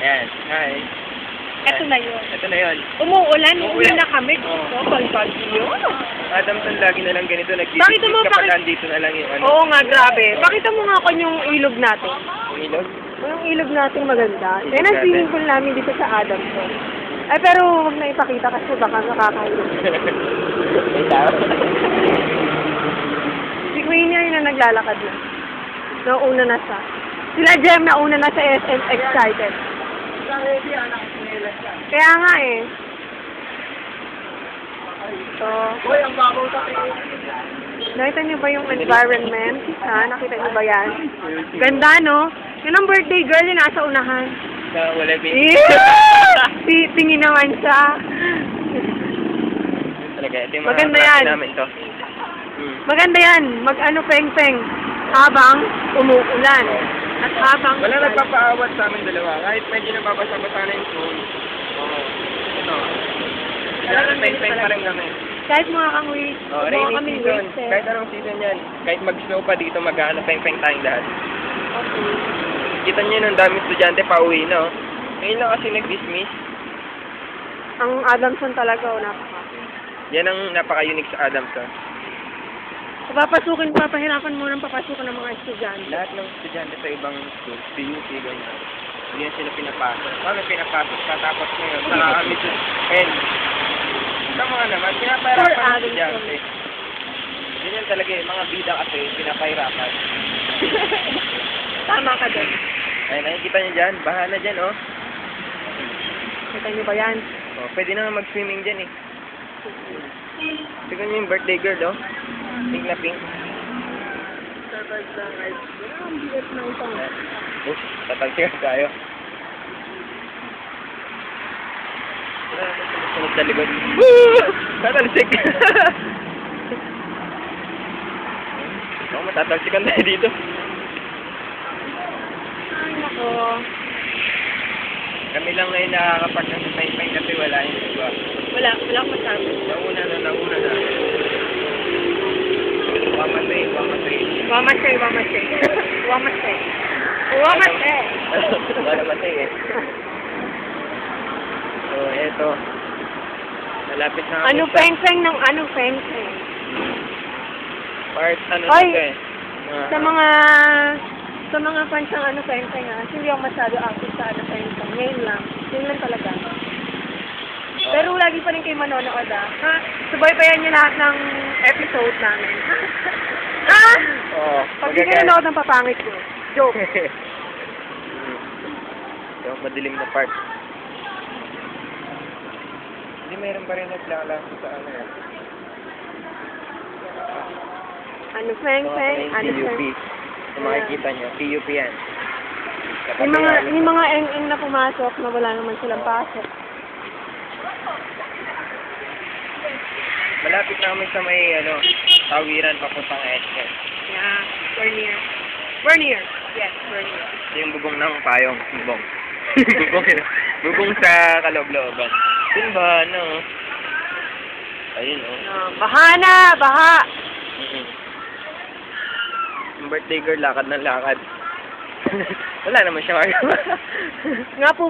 Yan. Hi. Ito na yun. Ito na yun. Umuulan, uuwi Umuulan. na kami. Oo. Oh, bagyo. Adamson lagi na lang ganito. Bakit Nagbibigit mo, kapag bakit- andito na lang yung ano. Oo nga, grabe. Pakita mo nga kung yung ilog natin. Umilog. Yung ilog natin maganda. Ilog Yan ang natin. swimming pool namin dito sa Adamson. Ay, pero huwag na ipakita kasi baka nakakahilog. May tao. Si Queenie ay na naglalakad na. Nauna na siya. Sila Jem nauna na sa SM excited. Kaya nga eh. So, Uy, ang babaw sa akin. nakita niyo ba yung environment? Ha? Nakita niyo ba yan? Ganda, no? Yun ang birthday girl, yung nasa unahan. Wala bin. Yeah! Tingin naman siya. Talaga, ito yung mga Maganda klase yan. namin to. Maganda yan. Mag-ano peng-peng habang umuulan. At habang... Wala nagpapaawat sa amin dalawa. Kahit medyo nababasa-basa na yung phone. Oo. Ito. Talagang Peng-peng pa rin kami. Kahit mga kanguy, Oh, rainy season. Kahit anong season yan. Kahit mag-snow pa dito, mag-ano, peng-peng tayong lahat. Okay. Kita niyo nung daming estudyante pa uwi, no? Ngayon lang kasi nag-dismiss. Ang Adamson talaga, o napaka. Yan ang napaka-unique sa Adamson. Papahirapan mo ng papasukan ng mga estudyante. Lahat ng estudyante sa ibang school, PUP, ganyan. Hindi yan sila pinapasok. Kami pinapasok pa, tapos ngayon, saka kami to end. Sa mga naman, For pinapahirapan ng Adamson. estudyante. Ganyan talaga eh, mga bida kasi, pinapahirapan. Tama ka din. Ay, nakikita niyo dyan, baha na dyan, oh. Kita niyo ba yan? Oh, pwede na mag-swimming dyan eh. Tignan niyo yung birthday girl, oh. Pink na pink. Oh, tatagsigan tayo. Sunod sa likod. Woo! Tatalsik! Oh, matatalsikan tayo dito. Ay, nako. Kami lang ngayon nakakapark ng pay-pay kasi wala yung iba. Wala akong masabi. Nauna na. Wamatay. Wamasay. Wamasay. Wamasay. Wala matay eh. So, eto. Malapit na kami Ano sa peng-peng ng ano peng-peng? part, ano Ay! dito eh. Sa mga fans ng ano peng-peng hindi ako masyado active sa ano peng-peng. Ngayon lang. Yun lang talaga. Pero lagi pa rin kayo manonood ha? Subaybayan niyo lahat ng episode namin. Ha? Oo. Pag di kayo nanonood ng papangit ko. Joke. So, madilim na part. Hindi, mayroon pa rin naglalaro sa ano eh. Ano peng-peng? Ano PUP. peng? Kung makikita nyo, PUP yan. Yung mga eng-eng na pumasok na wala naman silang pasok. Malapit na kami sa may, tawiran papuntang SM. Yeah, we're near. We're near. Yes, we're near. Ito yung bubong ng payong. Bubong. Bubong sa kaloob-looban. Yun ba, ano? Ayun, oh. Baha na! Baha! Yung birthday girl, lakad ng lakad. Wala naman siya. Nga po